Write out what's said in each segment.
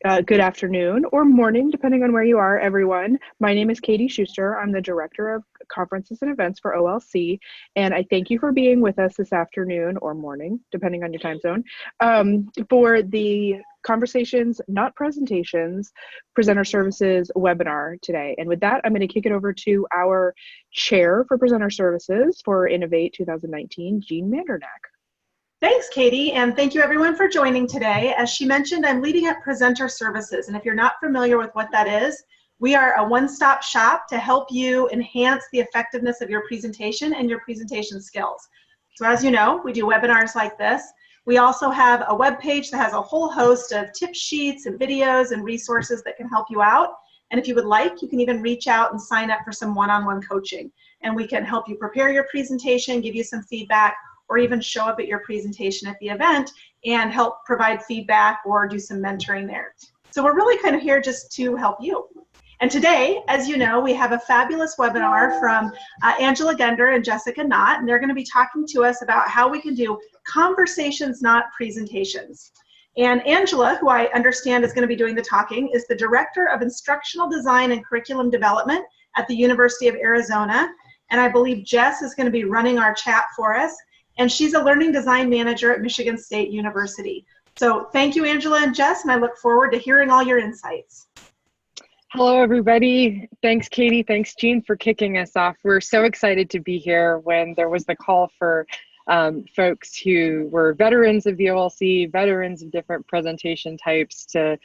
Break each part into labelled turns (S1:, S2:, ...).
S1: Good afternoon or morning, depending on where you are, everyone. My name is Katie Schuster. I'm the Director of Conferences and Events for OLC, and I thank you for being with us this afternoon or morning, depending on your time zone, for the Conversations, Not Presentations, Presenter Services webinar today. And with that, I'm going to kick it over to our Chair for Presenter Services for Innovate 2019, Jean Mandernack.
S2: Thanks, Katie, and thank you everyone for joining today. As she mentioned, I'm leading up Presenter Services, and if you're not familiar with what that is, we are a one-stop shop to help you enhance the effectiveness of your presentation and your presentation skills. So as you know, we do webinars like this. We also have a web page that has a whole host of tip sheets and videos and resources that can help you out. And if you would like, you can even reach out and sign up for some one-on-one coaching, and we can help you prepare your presentation, give you some feedback, or even show up at your presentation at the event and help provide feedback or do some mentoring there. So we're really kind of here just to help you. And today, as you know, we have a fabulous webinar from Angela Gunder and Jessica Knott, and they're going to be talking to us about how we can do conversations, not presentations. And Angela, who I understand is going to be doing the talking, is the Director of Instructional Design and Curriculum Development at the University of Arizona. And I believe Jess is going to be running our chat for us. And she's a Learning Design Manager at Michigan State University. So thank you, Angela and Jess, and I look forward to hearing all your insights.
S3: Hello, everybody. Thanks, Katie. Thanks, Jean, for kicking us off. We're so excited to be here when there was the call for folks who were veterans of the OLC, veterans of different presentation types, to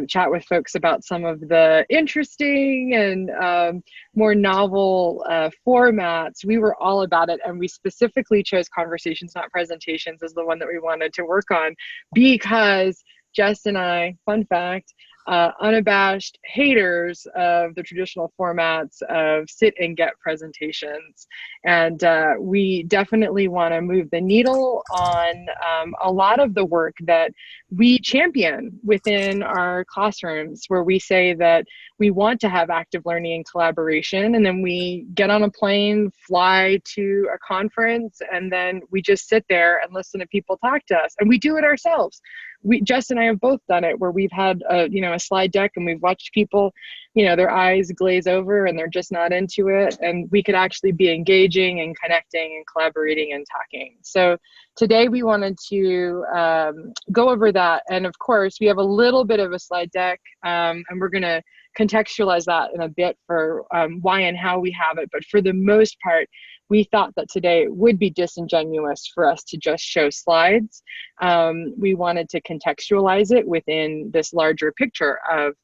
S3: chat with folks about some of the interesting and more novel formats. We were all about it, and we specifically chose Conversations, Not Presentations as the one that we wanted to work on because Jess and I, fun fact, unabashed haters of the traditional formats of sit and get presentations. And we definitely want to move the needle on a lot of the work that we champion within our classrooms, where we say that we want to have active learning and collaboration, and then we get on a plane, fly to a conference, and then we just sit there and listen to people talk to us, and we do it ourselves. Jess and I have both done it, where we've had a slide deck and we've watched people, their eyes glaze over and they're just not into it. And we could actually be engaging and connecting and collaborating and talking. So today we wanted to go over that. And of course, we have a little bit of a slide deck, and we're going to contextualize that in a bit for why and how we have it. But for the most part, we thought that today it would be disingenuous for us to just show slides. We wanted to contextualize it within this larger picture of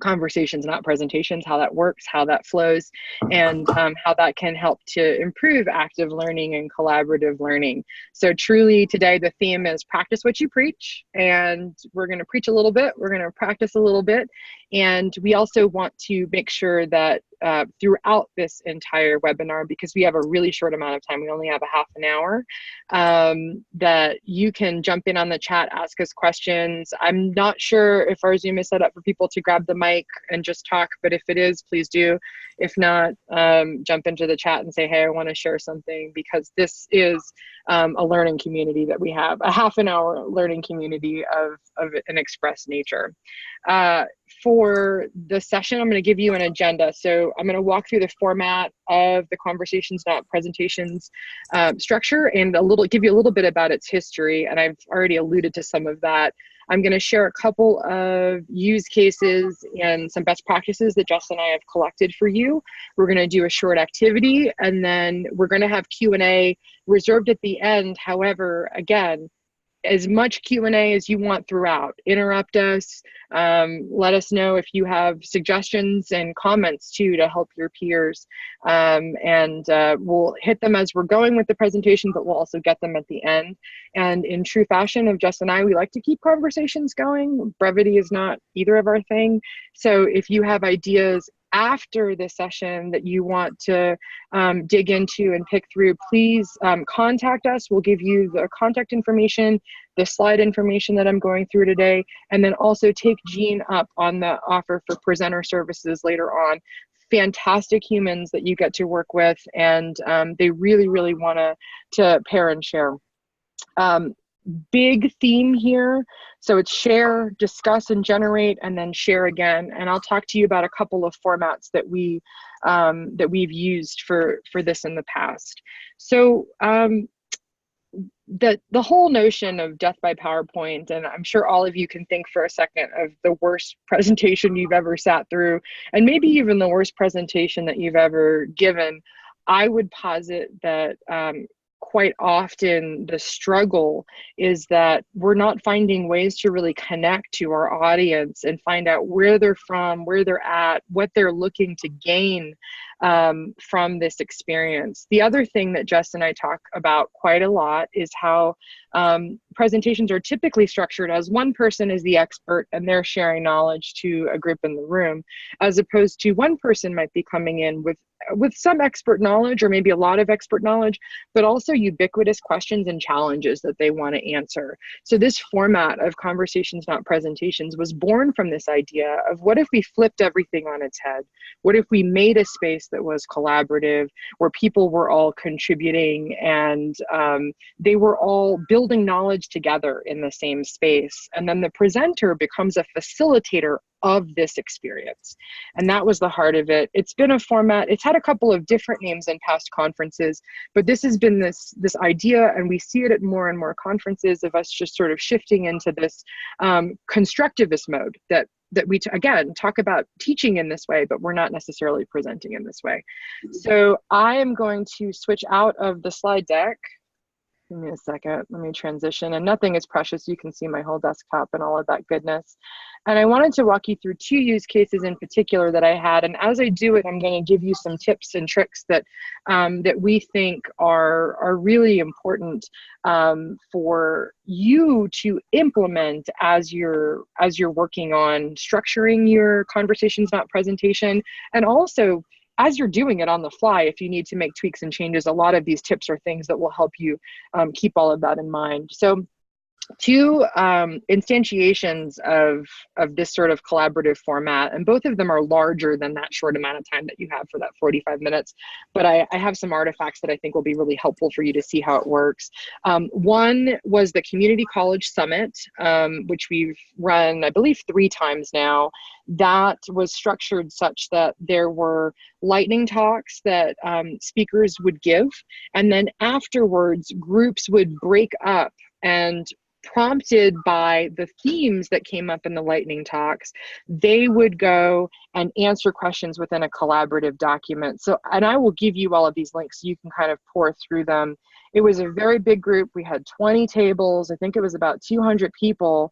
S3: conversations, not presentations, how that works, how that flows, and how that can help to improve active learning and collaborative learning. So truly today the theme is practice what you preach, and we're going to preach a little bit, we're going to practice a little bit, and we also want to make sure that throughout this entire webinar, because we have a really short amount of time, we only have a half an hour, that you can jump in on the chat, ask us questions. I'm not sure if our Zoom is set up for people to grab the mic and just talk, but if it is, please do. If not, jump into the chat and say, hey, I want to share something, because this is a learning community that we have, a half an hour learning community of an express nature. For the session, I'm going to give you an agenda. So I'm going to walk through the format of the Conversations, Not Presentations structure, and give you a little bit about its history. And I've already alluded to some of that. I'm going to share a couple of use cases and some best practices that Jess and I have collected for you. We're going to do a short activity, and then we're going to have Q&A reserved at the end. However, again, as much Q&A as you want throughout. Interrupt us, let us know if you have suggestions and comments too to help your peers. We'll hit them as we're going with the presentation, but we'll also get them at the end. And in true fashion of Jess and I, we like to keep conversations going. Brevity is not either of our thing. So if you have ideas after the session that you want to dig into and pick through, please contact us. We'll give you the contact information, the slide information that I'm going through today, and then also take Jean up on the offer for presenter services later on. Fantastic humans that you get to work with, and they really, really want to pair and share. big theme here. So it's share, discuss, and generate, and then share again. And I'll talk to you about a couple of formats that we've used for this in the past. So the whole notion of death by PowerPoint, and I'm sure all of you can think for a second of the worst presentation you've ever sat through, and maybe even the worst presentation that you've ever given. I would posit that quite often the struggle is that we're not finding ways to really connect to our audience and find out where they're from, where they're at, what they're looking to gain from this experience. The other thing that Jess and I talk about quite a lot is how presentations are typically structured as one person is the expert and they're sharing knowledge to a group in the room, as opposed to one person might be coming in with some expert knowledge, or maybe a lot of expert knowledge, but also ubiquitous questions and challenges that they want to answer. So this format of Conversations Not Presentations was born from this idea of, what if we flipped everything on its head? What if we made a space that was collaborative, where people were all contributing and they were all building knowledge together in the same space, and then the presenter becomes a facilitator of this experience. And that was the heart of it. It's been a format, it's had a couple of different names in past conferences, but this has been this idea, and we see it at more and more conferences, of us just sort of shifting into this constructivist mode that we, again, talk about teaching in this way, but we're not necessarily presenting in this way. So I am going to switch out of the slide deck. Give me a second, let me transition. And nothing is precious. You can see my whole desktop and all of that goodness. And I wanted to walk you through 2 use cases in particular that I had. And as I do it, I'm going to give you some tips and tricks that that we think are really important for you to implement as you're working on structuring your Conversations Not Presentation, and also as you're doing it on the fly, if you need to make tweaks and changes. A lot of these tips are things that will help you keep all of that in mind. So 2 instantiations of this sort of collaborative format, and both of them are larger than that short amount of time that you have for that 45 minutes. But I have some artifacts that I think will be really helpful for you to see how it works. One was the Community College Summit, which we've run, I believe, 3 times now. That was structured such that there were lightning talks that speakers would give, and then afterwards groups would break up, and prompted by the themes that came up in the lightning talks, they would go and answer questions within a collaborative document. So, and I will give you all of these links so you can kind of pour through them. It was a very big group. We had 20 tables. I think it was about 200 people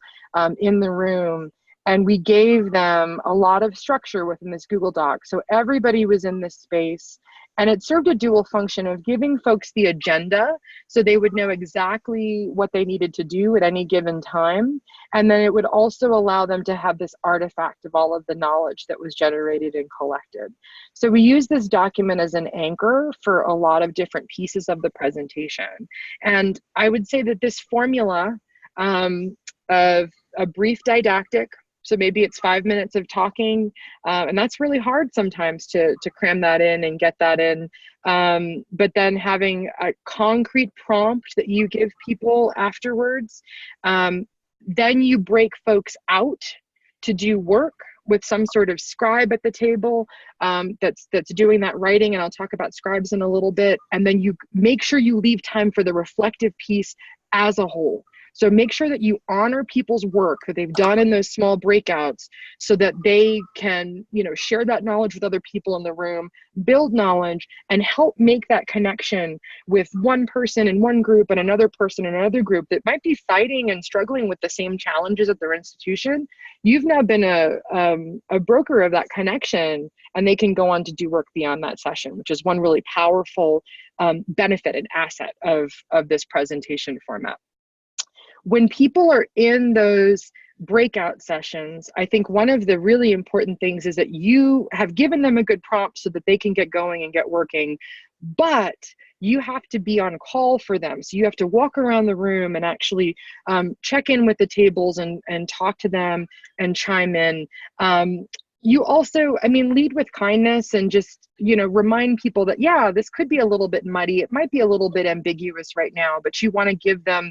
S3: in the room. And we gave them a lot of structure within this Google Doc. So everybody was in this space. And it served a dual function of giving folks the agenda so they would know exactly what they needed to do at any given time. And then it would also allow them to have this artifact of all of the knowledge that was generated and collected. So we use this document as an anchor for a lot of different pieces of the presentation. And I would say that this formula of a brief didactic, so maybe it's 5 minutes of talking, and that's really hard sometimes to cram that in and get that in. But then having a concrete prompt that you give people afterwards, then you break folks out to do work with some sort of scribe at the table that's doing that writing, and I'll talk about scribes in a little bit. And then you make sure you leave time for the reflective piece as a whole. So make sure that you honor people's work that they've done in those small breakouts so that they can, share that knowledge with other people in the room, build knowledge, and help make that connection with one person in one group and another person in another group that might be fighting and struggling with the same challenges at their institution. You've now been a broker of that connection, and they can go on to do work beyond that session, which is one really powerful benefit and asset of this presentation format. When people are in those breakout sessions, I think one of the really important things is that you have given them a good prompt so that they can get going and get working, but you have to be on call for them. So you have to walk around the room and actually check in with the tables and talk to them and chime in. you also, I mean, lead with kindness and just, you know, remind people that, yeah, this could be a little bit muddy. It might be a little bit ambiguous right now, but you want to give them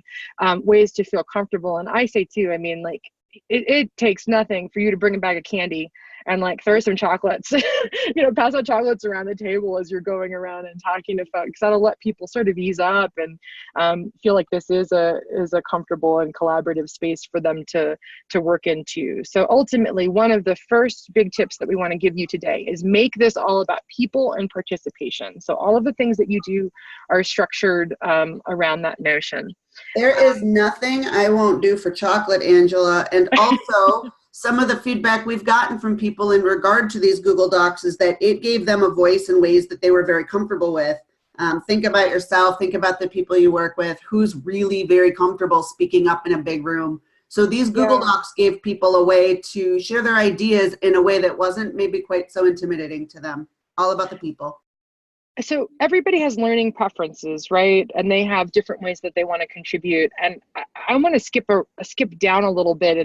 S3: ways to feel comfortable. And I say too, I mean, like, it takes nothing for you to bring a bag of candy and like throw some chocolates, you know, pass out chocolates around the table as you're going around and talking to folks. That'll let people sort of ease up and feel like this is a comfortable and collaborative space for them to work into. So ultimately, one of the first big tips that we want to give you today is make this all about people and participation. So all of the things that you do are structured around that notion.
S4: There is nothing I won't do for chocolate, Angela. And also, some of the feedback we've gotten from people in regard to these Google Docs is that it gave them a voice in ways that they were very comfortable with. Think about yourself, think about the people you work with, who's really very comfortable speaking up in a big room. So these Google Docs gave people a way to share their ideas in a way that wasn't maybe quite so intimidating to them. All about the people.
S3: So everybody has learning preferences, right? And they have different ways that they want to contribute. And I want to skip down a little bit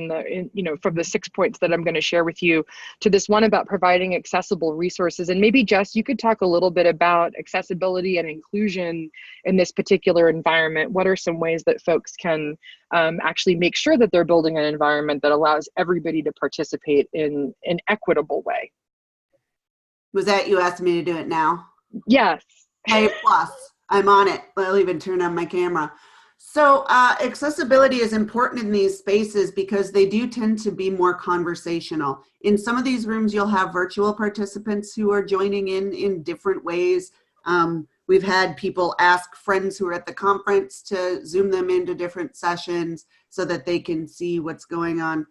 S3: you know, from the 6 points that I'm going to share with you to this one about providing accessible resources. And maybe Jess, you could talk a little bit about accessibility and inclusion in this particular environment. What are some ways that folks can actually make sure that they're building an environment that allows everybody to participate in an equitable way?
S4: Was that you asked me to do it now?
S3: Yes.
S4: A plus. I'm on it. I'll even turn on my camera. So accessibility is important in these spaces because they do tend to be more conversational. In some of these rooms, you'll have virtual participants who are joining in different ways. We've had people ask friends who are at the conference to Zoom them into different sessions so that they can see what's going on.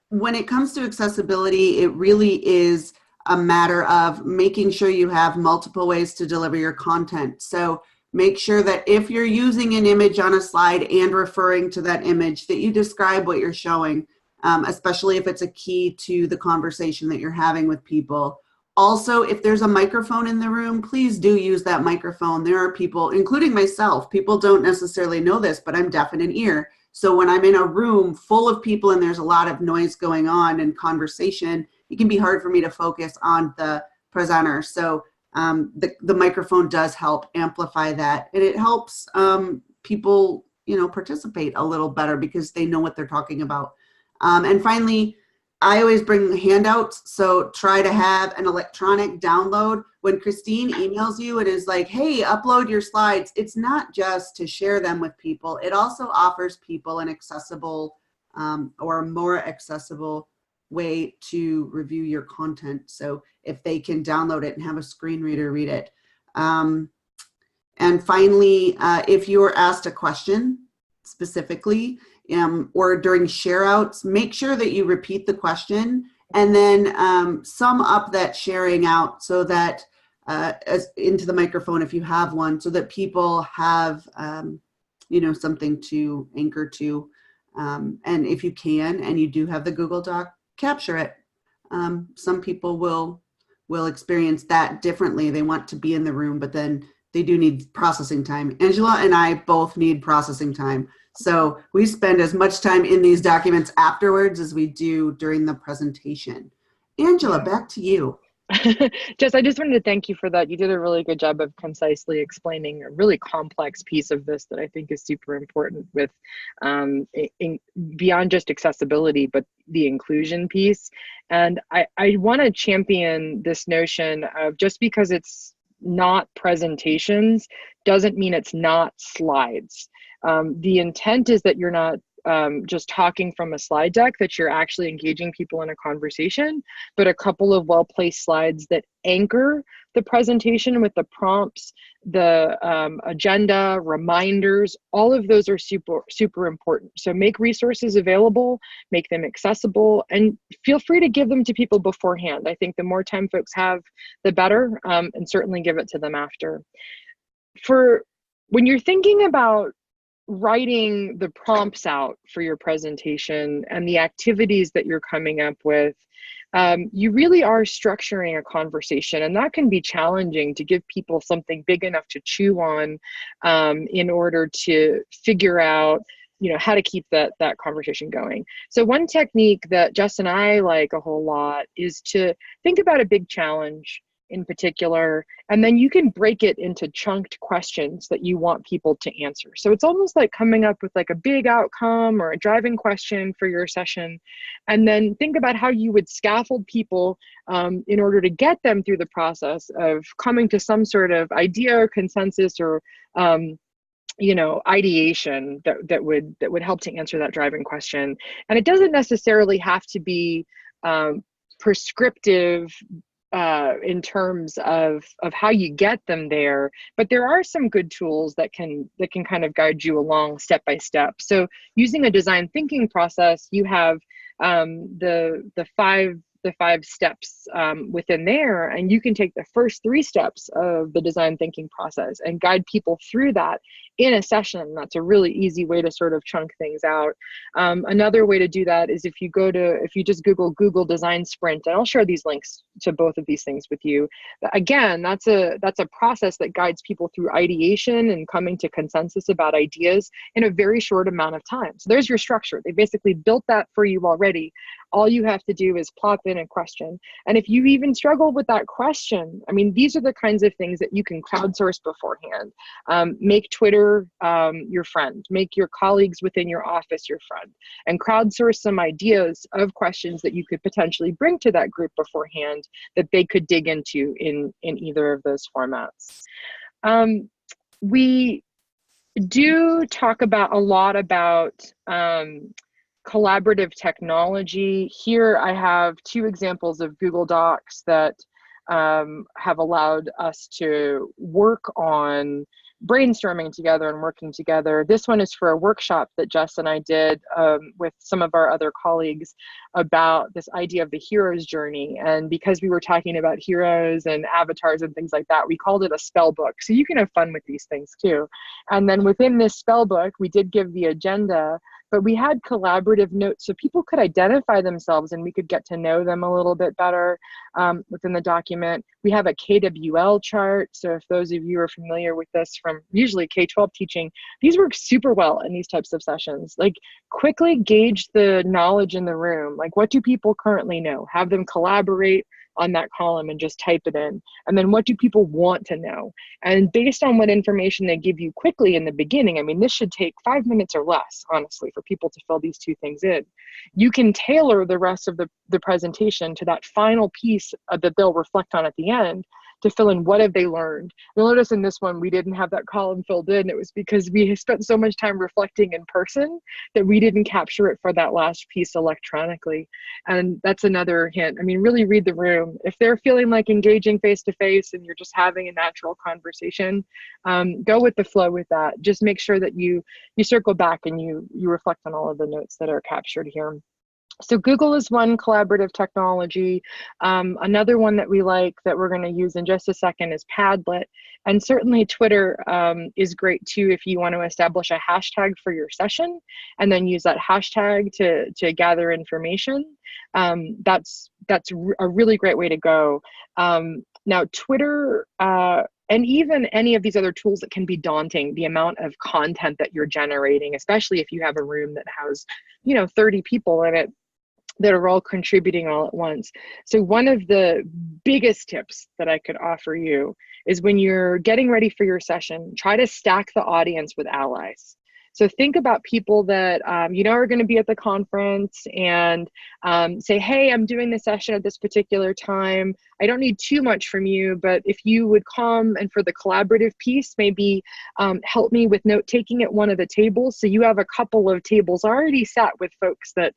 S4: When it comes to accessibility, it really is a matter of making sure you have multiple ways to deliver your content. So make sure that if you're using an image on a slide and referring to that image, that you describe what you're showing, especially if it's a key to the conversation that you're having with people. Also, if there's a microphone in the room, please do use that microphone. There are people, including myself, people don't necessarily know this, but I'm deaf in an ear. So when I'm in a room full of people and there's a lot of noise going on and conversation, it can be hard for me to focus on the presenter. So the microphone does help amplify that, and it helps people, you know, participate a little better because they know what they're talking about. And finally, I always bring handouts, so try to have an electronic download. When Christine emails you, it is like, hey, upload your slides. It's not just to share them with people. It also offers people an accessible or a more accessible way to review your content. So if they can download it and have a screen reader read it. And finally, if you are asked a question specifically or during share outs, make sure that you repeat the question and then sum up that sharing out so that into the microphone if you have one, so that people have you know, something to anchor to. And if you can and you do have the Google Doc, capture it. Some people will experience that differently. They want to be in the room, but then they do need processing time. Angela and I both need processing time. So we spend as much time in these documents afterwards as we do during the presentation. Angela, back to you.
S3: Jess, I just wanted to thank you for that. You did a really good job of concisely explaining a really complex piece of this that I think is super important with beyond just accessibility, but the inclusion piece. And I want to champion this notion of just because it's not presentations doesn't mean it's not slides. The intent is that you're not just talking from a slide deck, that you're actually engaging people in a conversation, but a couple of well-placed slides that anchor the presentation with the prompts, the agenda, reminders, all of those are super important. So make resources available, make them accessible, and feel free to give them to people beforehand. I think the more time folks have, the better, and certainly give it to them after. When you're thinking about writing the prompts out for your presentation and the activities that you're coming up with, you really are structuring a conversation, and that can be challenging to give people something big enough to chew on in order to figure out how to keep that conversation going. So one technique that Jess and I like a whole lot is to think about a big challenge in particular, and then you can break it into chunked questions that you want people to answer. So it's almost like coming up with like a big outcome or a driving question for your session, and then think about how you would scaffold people in order to get them through the process of coming to some sort of idea or consensus or ideation that would help to answer that driving question. And it doesn't necessarily have to be prescriptive in terms of how you get them there, but there are some good tools that can kind of guide you along step by step. So using a design thinking process, you have the five steps within there, and you can take the first 3 steps of the design thinking process and guide people through that in a session. That's a really easy way to sort of chunk things out. Another way to do that is if you just Google design sprint, and I'll share these links to both of these things with you. Again, that's a process that guides people through ideation and coming to consensus about ideas in a very short amount of time. So there's your structure. They basically built that for you already. All you have to do is plop in a question. And if you even struggle with that question, I mean, these are the kinds of things that you can crowdsource beforehand. Make Twitter your friend, make your colleagues within your office your friend, and crowdsource some ideas of questions that you could potentially bring to that group beforehand that they could dig into in either of those formats. We do talk a lot about collaborative technology. Here I have 2 examples of Google Docs that have allowed us to work on brainstorming together and working together. This one is for a workshop that Jess and I did with some of our other colleagues about this idea of the hero's journey. And because we were talking about heroes and avatars and things like that, we called it a spell book. So you can have fun with these things too. And then within this spell book, we did give the agenda, but we had collaborative notes so people could identify themselves and we could get to know them a little bit better within the document. We have a Kwl chart. So if those of you are familiar with this from usually K-12 teaching, these work super well in these types of sessions. Like, quickly gauge the knowledge in the room. Like, what do people currently know? Have them collaborate on that column and just type it in. And then what do people want to know? And based on what information they give you quickly in the beginning, I mean, this should take 5 minutes or less, honestly, for people to fill these 2 things in. You can tailor the rest of the presentation to that final piece that they'll reflect on at the end to fill in what have they learned. You'll notice in this one, we didn't have that column filled in. It was because we spent so much time reflecting in person that we didn't capture it for that last piece electronically. And that's another hint. I mean, really read the room. If they're feeling like engaging face-to-face and you're just having a natural conversation, go with the flow with that. Just make sure that you circle back and you reflect on all of the notes that are captured here. So Google is one collaborative technology. Another one that we like that we're going to use in just a second is Padlet. And certainly Twitter is great too if you want to establish a hashtag for your session and then use that hashtag to gather information. That's a really great way to go. Now Twitter, and even any of these other tools that can be daunting, the amount of content that you're generating, especially if you have a room that has, 30 people in it that are all contributing all at once. So one of the biggest tips that I could offer you is when you're getting ready for your session, try to stack the audience with allies. So think about people that are going to be at the conference and say, hey, I'm doing this session at this particular time. I don't need too much from you, but if you would come and for the collaborative piece, maybe help me with note taking at one of the tables. So you have a couple of tables already sat with folks that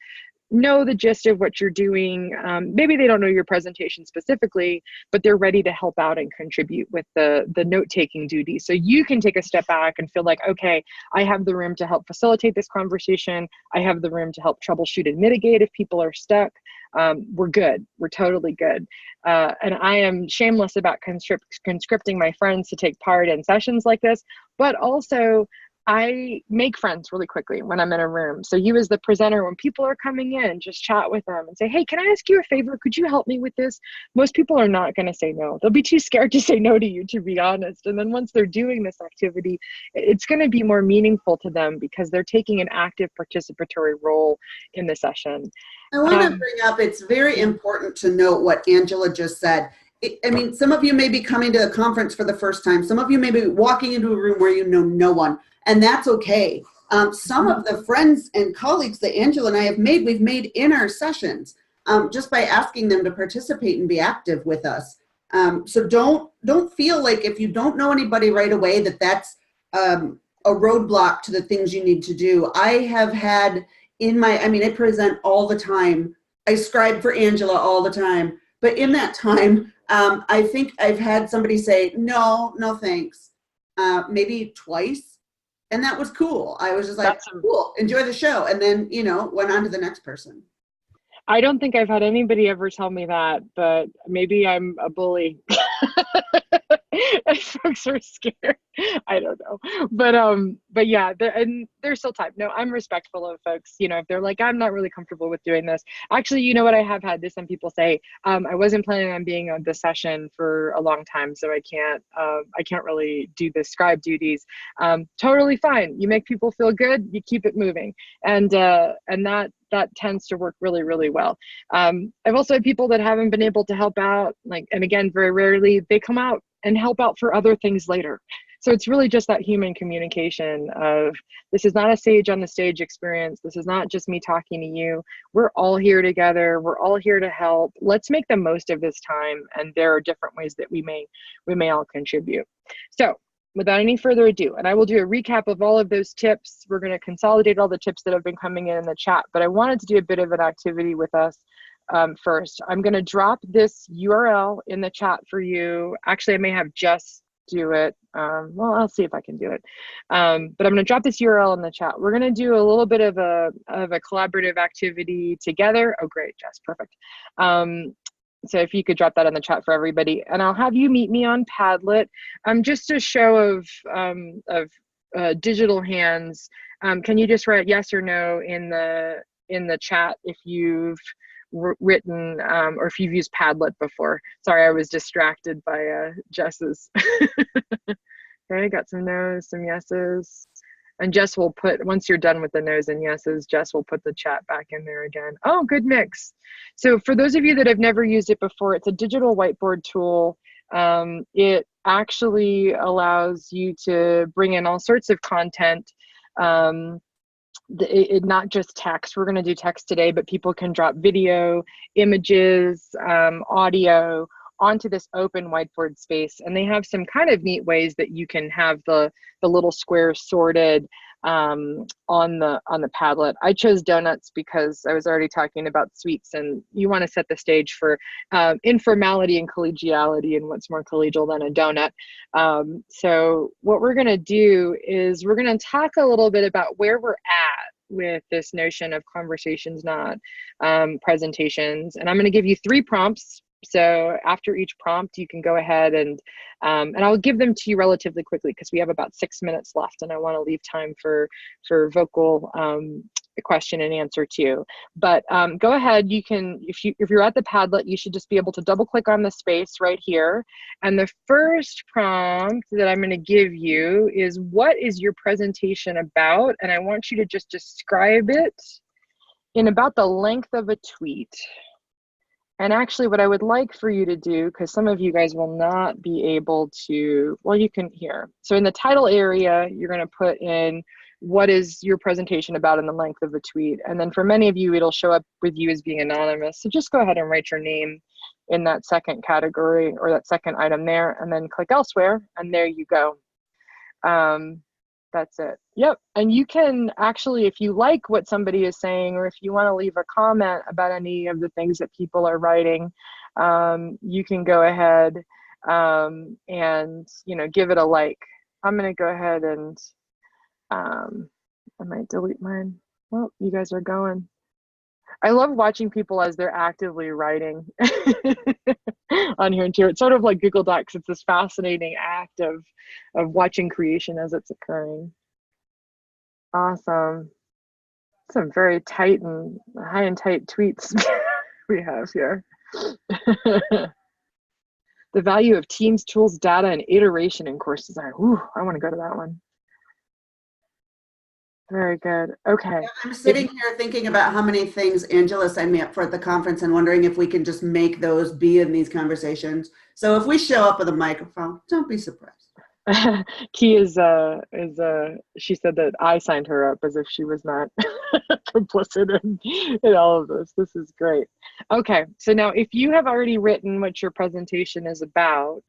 S3: know the gist of what you're doing. Maybe they don't know your presentation specifically, but they're ready to help out and contribute with the note-taking duty. So you can take a step back and feel like, okay, I have the room to help facilitate this conversation. I have the room to help troubleshoot and mitigate if people are stuck. We're good. We're totally good. And I am shameless about conscripting my friends to take part in sessions like this, but also I make friends really quickly when I'm in a room. So you as the presenter, when people are coming in, just chat with them and say, hey, can I ask you a favor? Could you help me with this? Most people are not going to say no. They'll be too scared to say no to you, to be honest. And then once they're doing this activity, it's going to be more meaningful to them because they're taking an active participatory role in the session.
S4: I want to bring up, it's very important to note what Angela just said. I mean, some of you may be coming to the conference for the first time. Some of you may be walking into a room where you know no one, and that's okay. Some of the friends and colleagues that Angela and I have made, we've made in our sessions just by asking them to participate and be active with us. So don't feel like if you don't know anybody right away that that's a roadblock to the things you need to do. I have had I present all the time. I scribe for Angela all the time. But in that time, I think I've had somebody say, no thanks, maybe twice. And that was cool. I was just like, cool, enjoy the show. And then, went on to the next person.
S3: I don't think I've had anybody ever tell me that, but maybe I'm a bully. And folks are scared. I don't know. But yeah, there's still time. No, I'm respectful of folks, if they're like, I'm not really comfortable with doing this. Actually, you know what, I have had this, some people say, I wasn't planning on being on this session for a long time, so I can't really do the scribe duties. Totally fine. You make people feel good, you keep it moving. And that tends to work really, really well. I've also had people that haven't been able to help out, and again, very rarely, they come out and help out for other things later. So it's really just that human communication of, this is not a sage on the stage experience. This is not just me talking to you. We're all here together. We're all here to help. Let's make the most of this time. And there are different ways that we may all contribute. So without any further ado, and I will do a recap of all of those tips. We're going to consolidate all the tips that have been coming in the chat, but I wanted to do a bit of an activity with us. First, I'm going to drop this URL in the chat for you. Actually, I may have Jess do it. Well, I'll see if I can do it. But I'm going to drop this URL in the chat. We're going to do a little bit of a collaborative activity together. Oh, great, Jess, perfect. So if you could drop that in the chat for everybody, and I'll have you meet me on Padlet. Just a show of digital hands. Can you just write yes or no in the chat if you've written or if you've used Padlet before? Sorry, I was distracted by Jess's. Okay, got some no's, some yeses. And Jess will put, once you're done with the no's and yeses, Jess will put the chat back in there again. Oh, good mix. So for those of you that have never used it before, it's a digital whiteboard tool. It actually allows you to bring in all sorts of content. Not just text. We're going to do text today, but people can drop video, images, audio onto this open whiteboard space. And they have some kind of neat ways that you can have the little squares sorted on the Padlet. I chose donuts because I was already talking about sweets, and you want to set the stage for informality and collegiality, and what's more collegial than a donut. So what we're going to do is we're going to talk a little bit about where we're at with this notion of conversations, not presentations. And I'm going to give you 3 prompts. So after each prompt, you can go ahead and I'll give them to you relatively quickly because we have about 6 minutes left, and I want to leave time for vocal question and answer too. But go ahead. You can, if you're at the Padlet, you should just be able to double click on the space right here. And the first prompt that I'm going to give you is, what is your presentation about? And I want you to just describe it in about the length of a tweet. And actually what I would like for you to do, because some of you guys will not be able to, well, you can hear. So in the title area, you're going to put in, what is your presentation about in the length of a tweet? And then for many of you, it'll show up with you as being anonymous. So just go ahead and write your name in that second category or that second item there, and then click elsewhere, and there you go. That's it. Yep. And you can actually, if you like what somebody is saying, or if you want to leave a comment about any of the things that people are writing, you can go ahead and, give it a like. I'm going to go ahead and I might delete mine. Well, you guys are going. I love watching people as they're actively writing on here too. It's sort of like Google Docs. It's this fascinating act of watching creation as it's occurring. Awesome. Some very tight and high and tight tweets we have here. The value of teams, tools, data, and iteration in course design. Ooh, I want to go to that one. Very good. Okay.
S4: I'm sitting here thinking about how many things Angela signed me up for at the conference and wondering if we can just make those be in these conversations. So if we show up with a microphone, don't be surprised.
S3: Key is she said that I signed her up as if she was not complicit in all of this. This is great. Okay, so now if you have already written what your presentation is about,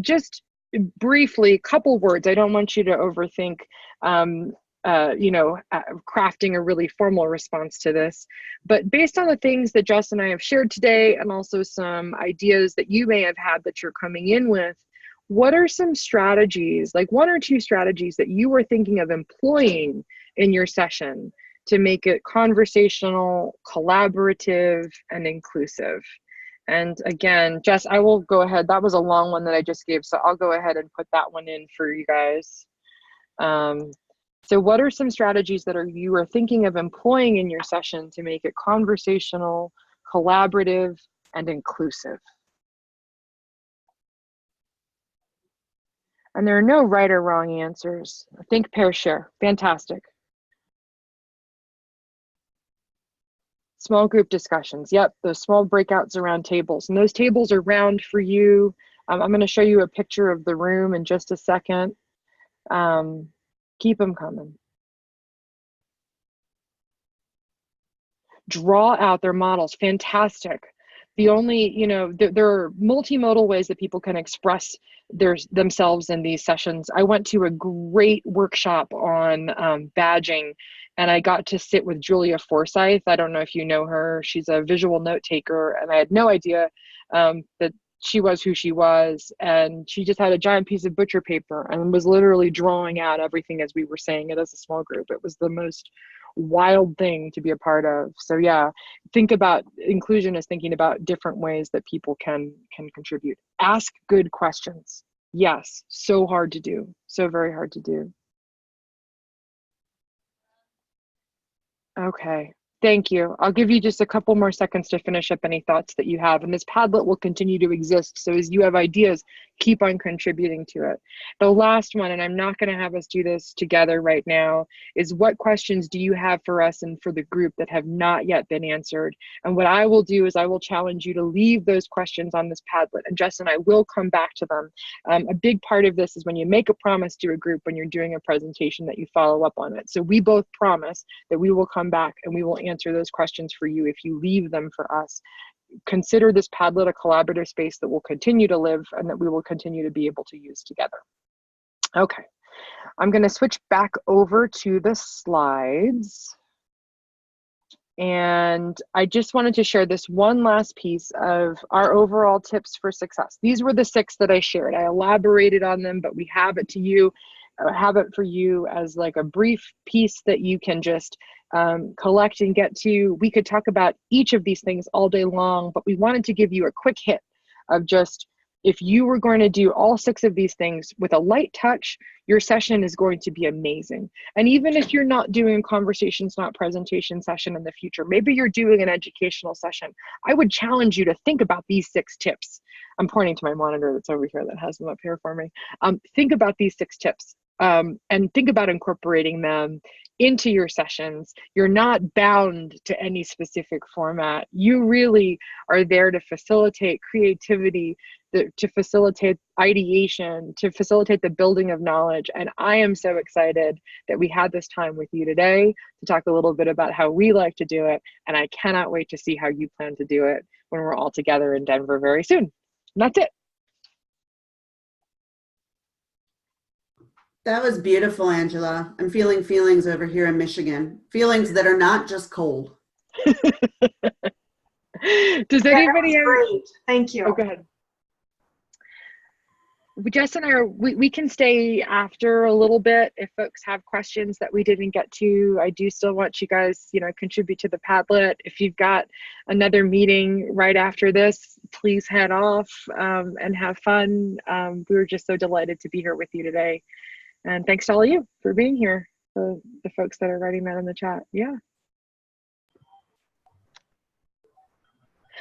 S3: just briefly, couple words. I don't want you to overthink crafting a really formal response to this, but based on the things that Jess and I have shared today, and also some ideas that you may have had that you're coming in with, what are some strategies, like 1 or 2 strategies that you were thinking of employing in your session to make it conversational, collaborative, and inclusive? And again, Jess, I will go ahead. That was a long one that I just gave, so I'll go ahead and put that one in for you guys. So what are some strategies that you are thinking of employing in your session to make it conversational, collaborative, and inclusive? And there are no right or wrong answers. Think, pair, share. Fantastic. Small group discussions. Yep, those small breakouts around tables. And those tables are round for you. I'm going to show you a picture of the room in just a second. Keep them coming. Draw out their models. Fantastic. The only, there are multimodal ways that people can express themselves in these sessions. I went to a great workshop on badging, and I got to sit with Julia Forsyth. I don't know if you know her. She's a visual note taker, and I had no idea that she was who she was. And she just had a giant piece of butcher paper and was literally drawing out everything as we were saying it as a small group. It was the most wild thing to be a part of. So yeah, think about inclusion as thinking about different ways that people can contribute. Ask good questions. Yes, so hard to do. So very hard to do. Okay. Thank you. I'll give you just a couple more seconds to finish up any thoughts that you have. And this Padlet will continue to exist. So as you have ideas, keep on contributing to it. The last one, and I'm not going to have us do this together right now, is what questions do you have for us and for the group that have not yet been answered? And what I will do is I will challenge you to leave those questions on this Padlet. And Jess and I will come back to them. A big part of this is when you make a promise to a group when you're doing a presentation that you follow up on it. So we both promise that we will come back and we will answer those questions for you if you leave them for us. Consider this Padlet a collaborative space that will continue to live and that we will continue to be able to use together. Okay, I'm going to switch back over to the slides. And I just wanted to share this one last piece of our overall tips for success. These were the 6 that I shared. I elaborated on them, but we have it for you as like a brief piece that you can just collect and get to. We could talk about each of these things all day long, but we wanted to give you a quick hit of just, if you were going to do all 6 of these things with a light touch, your session is going to be amazing. And even if you're not doing a conversations, not presentation session in the future, maybe you're doing an educational session, I would challenge you to think about these 6 tips. I'm pointing to my monitor that's over here that has them up here for me. Think about these 6 tips. And think about incorporating them into your sessions. You're not bound to any specific format. You really are there to facilitate creativity, to facilitate ideation, to facilitate the building of knowledge. And I am so excited that we had this time with you today to talk a little bit about how we like to do it. And I cannot wait to see how you plan to do it when we're all together in Denver very soon. And that's it.
S4: That was beautiful, Angela. I'm feeling feelings over here in Michigan. Feelings that are not just cold.
S3: Does anybody have...
S2: Great. Thank you.
S3: Oh, go ahead. Jess and I, we can stay after a little bit if folks have questions that we didn't get to. I do still want you guys, contribute to the Padlet. If you've got another meeting right after this, please head off and have fun. We were just so delighted to be here with you today. And thanks to all of you for being here. for the folks that are writing that in the chat. Yeah.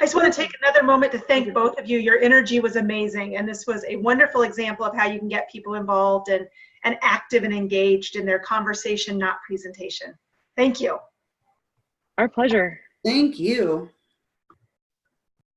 S2: I just want to take another moment to thank both of you. Your energy was amazing, and this was a wonderful example of how you can get people involved and active and engaged in their conversation, not presentation. Thank you.
S3: Our pleasure.
S4: Thank you.